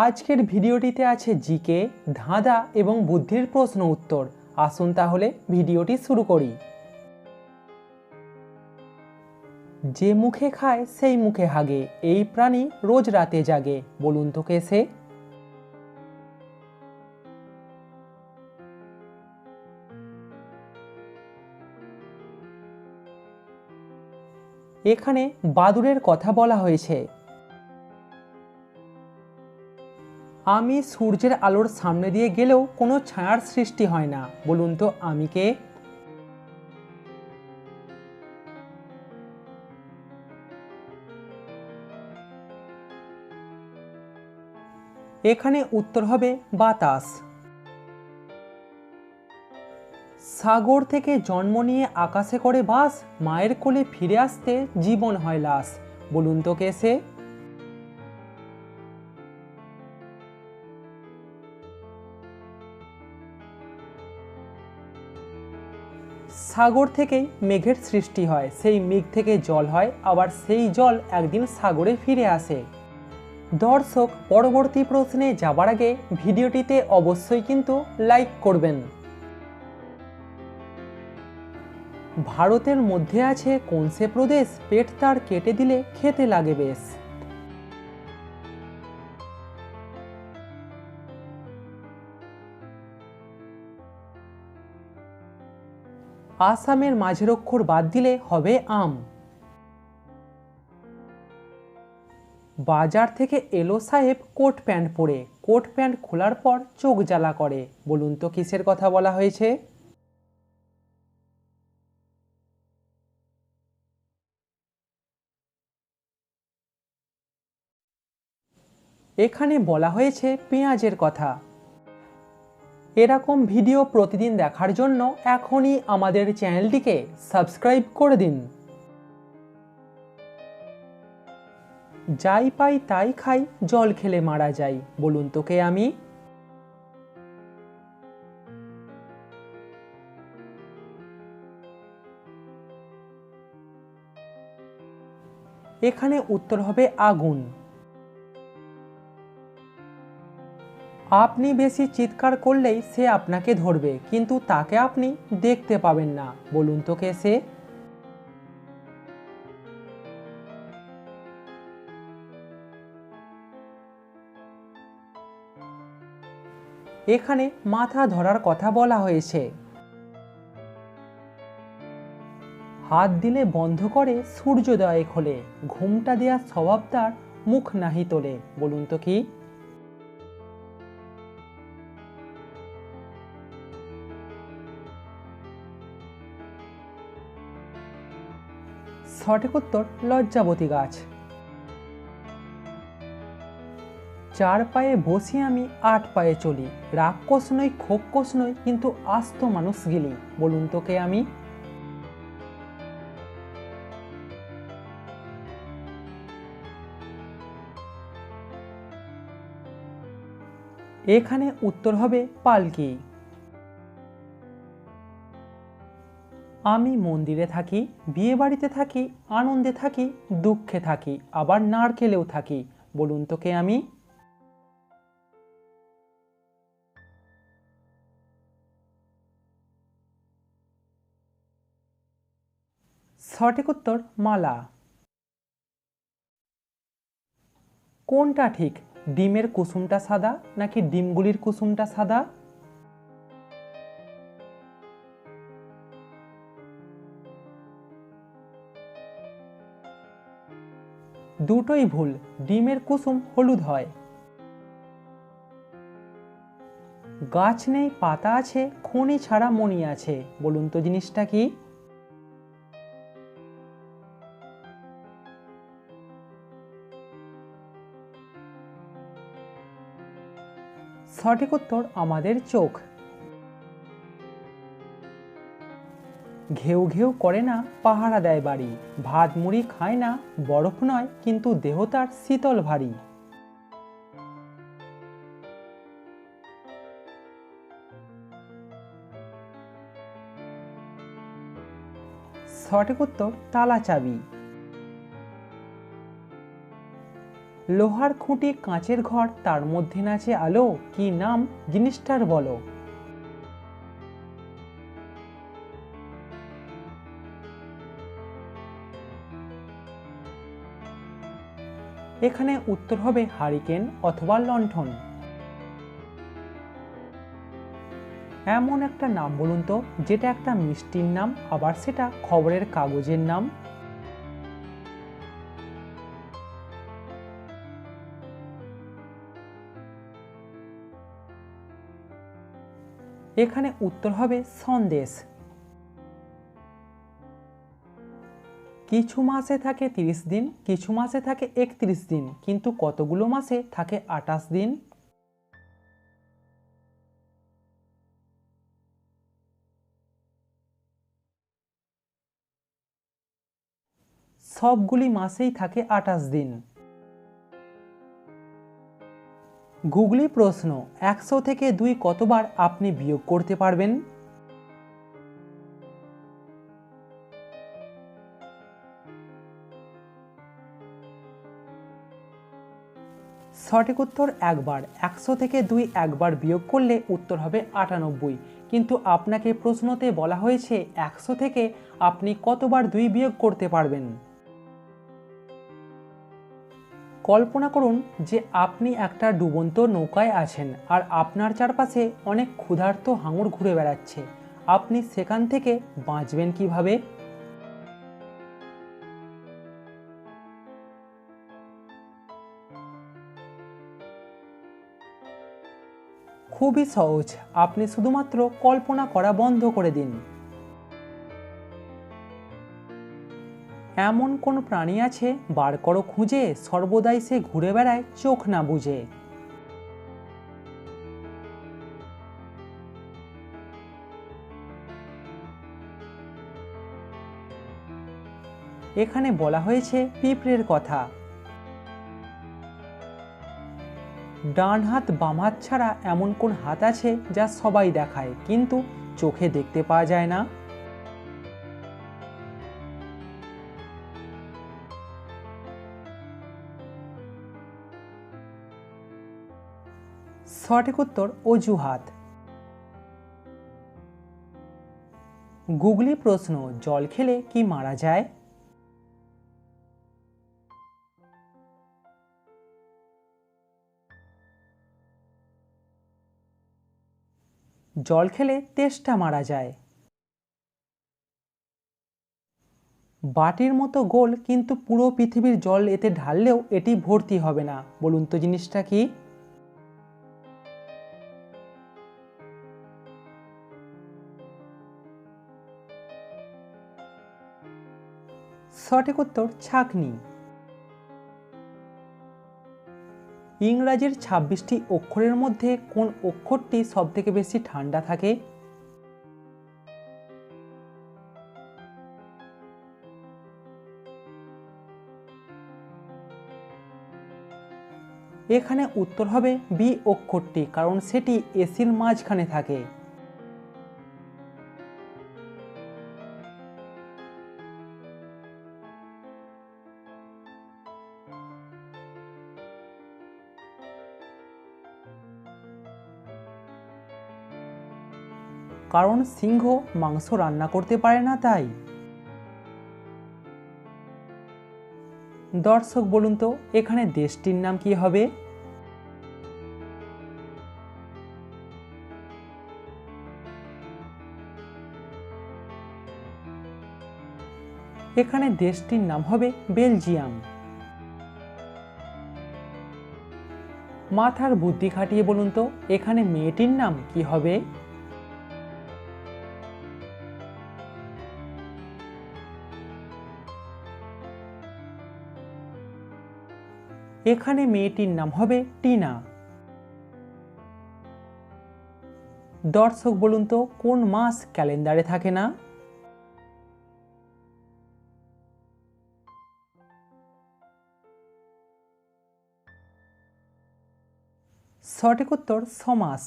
আজকের ভিডিওটিতে আছে জিকে, ধাঁধা এবং বুদ্ধির প্রশ্ন উত্তর। আসুন তাহলে ভিডিওটি শুরু করি। যে মুখে খায় সেই মুখে হাগে, এই প্রাণী রোজ রাতে জাগে, বলুন তো কে সে? এখানে বাদুড়ের কথা বলা হয়েছে। আমি সূর্যের আলোর সামনে দিয়ে গেলেও কোনো ছায়ার সৃষ্টি হয় না, বলুন তো আমি কে? এখানে উত্তর হবে বাতাস। সাগর থেকে জন্ম নিয়ে আকাশে করে বাস, মায়ের কোলে ফিরে আসতে জীবন হয় লাশ, বলুন তো কে সে? সাগর থেকেই মেঘের সৃষ্টি হয়, সেই মেঘ থেকে জল হয়, আবার সেই জল একদিন সাগরে ফিরে আসে। দর্শক, পরবর্তী প্রশ্নে যাবার আগে ভিডিওটিতে অবশ্যই কিন্তু লাইক করবেন। ভারতের মধ্যে আছে কোন সে প্রদেশ, পেট তার কেটে দিলে খেতে লাগে বেশ? আসামের মাঝের অক্ষর বাদ দিলে হবে আম। বাজার থেকে এলো সাহেব কোট প্যান্ট পরে, কোট প্যান্ট খোলার পর চোখ জ্বালা করে, বলুন তো কিসের কথা বলা হয়েছে? এখানে বলা হয়েছে পেঁয়াজের কথা। এরকম ভিডিও প্রতিদিন দেখার জন্য এখনই আমাদের চ্যানেলটিকে সাবস্ক্রাইব করে দিন। যাই পাই তাই খাই, জল খেলে মারা যাই, বলুন তো কে আমি? এখানে উত্তর হবে আগুন। আপনি বেশি চিৎকার করলেই সে আপনাকে ধরবে, কিন্তু তাকে আপনি দেখতে পাবেন না, বলুন তো কে সে? এখানে মাথা ধরার কথা বলা হয়েছে। হাত দিলে বন্ধ করে সূর্যোদয়ে খোলে, ঘুমটা দেয়া স্বভাব তার, মুখ নাহি তোলে, বলুন তো কি? সঠিক উত্তর লজ্জাবতী গাছ। চার পায়ে বসি আমি আট পায়ে চলি, রাক্ষস নই খোক্ষস নই কিন্তু আস্ত মানুষ গিলি, বলুন তো কে আমি? এখানে উত্তর হবে পালকি। আমি মন্দিরে থাকি, বিয়ে বাড়িতে থাকি, আনন্দে থাকি, দুঃখে থাকি, আবার নারকেলেও থাকি, বলুন তো কে আমি? সঠিক উত্তর মালা। কোনটা ঠিক, ডিমের কুসুমটা সাদা নাকি ডিমগুলির কুসুমটা সাদা? দুটোই ভুল, ডিমের কুসুম হলুদ হয়। গাছ নেই পাতা আছে, খনি ছাড়া মণি আছে, বলুন তো জিনিসটা কি? সঠিক উত্তর আমাদের চোখ। ঘেউ ঘেউ করে না, পাহারা দেয় বাড়ি, ভাত মুড়ি খায় না, বরফ নয় কিন্তু দেহ তার শীতল ভারী। সঠিক উত্তর তালা চাবি। লোহার খুঁটি কাঁচের ঘর, তার মধ্যে নাচে আলো, কি নাম জিনিসটার বলো? এখানে উত্তর হবে হারিকেন অথবা লণ্ঠন। এমন একটা নাম বলুন তো যেটা একটা মিষ্টির নাম, আবার সেটা খবরের কাগজের নাম। এখানে উত্তর হবে সন্দেশ। কিছু মাসে থাকে 30 দিন, কিছু মাসে থাকে 31 দিন, কিন্তু কতগুলো মাসে থাকে 28 দিন? সবগুলি মাসেই থাকে 28 দিন। গুগলি প্রশ্ন, 100 থেকে 2 কতবার আপনি বিয়োগ করতে পারবেন? সঠিক উত্তর একবার। 100 থেকে 2 একবার বিয়োগ করলে উত্তর হবে 98। কিন্তু আপনাকে প্রশ্নতে বলা হয়েছে 100 থেকে আপনি কতবার 2 বিয়োগ করতে পারবেন। কল্পনা করুন যে আপনি একটা ডুবন্ত নৌকায় আছেন আর আপনার চারপাশে অনেক ক্ষুধার্ত হাঙর ঘুরে বেড়াচ্ছে। আপনি সেখান থেকে বাঁচবেন কিভাবে? খুবই সহজ, আপনি শুধুমাত্র কল্পনা করা বন্ধ করে দিন। এমন কোন প্রাণী আছে, বার করো খুঁজে, সর্বদাই সে ঘুরে বেড়ায় চোখ না বুঝে? এখানে বলা হয়েছে পিঁপড়ের কথা। ডান হাত বাম হাত ছাড়া এমন কোন হাত আছে যা সবাই দেখায় কিন্তু চোখে দেখতে পাওয়া যায় না? সঠিক উত্তর অজুহাত। গুগলি প্রশ্ন, জল খেলে কি মারা যায়? জল খেলে তেষ্টা মারা যায়। বাটির মতো গোল কিন্তু পুরো পৃথিবীর জল এতে ঢাললেও এটি ভর্তি হবে না, বলুন তো জিনিসটা কি? সঠিক উত্তর ছাঁকনি। ইংরাজির 26টি অক্ষরের মধ্যে কোন অক্ষরটি সবথেকে বেশি ঠান্ডা থাকে? এখানে উত্তর হবে বি অক্ষরটি, কারণ সেটি এসির মাঝখানে থাকে। কারণ সিংহ মাংস রান্না করতে পারে না তাই। দর্শক বলুন তো এখানে দেশটির নাম কি হবে? এখানে দেশটির নাম হবে বেলজিয়াম। মাথার বুদ্ধি খাটিয়ে বলুন তো এখানে মেয়েটির নাম কি হবে? এখানে মেয়েটির নাম হবে টিনা। দর্শক বলুন তো কোন মাস ক্যালেন্ডারে থাকে না? সঠিক উত্তর 6 মাস।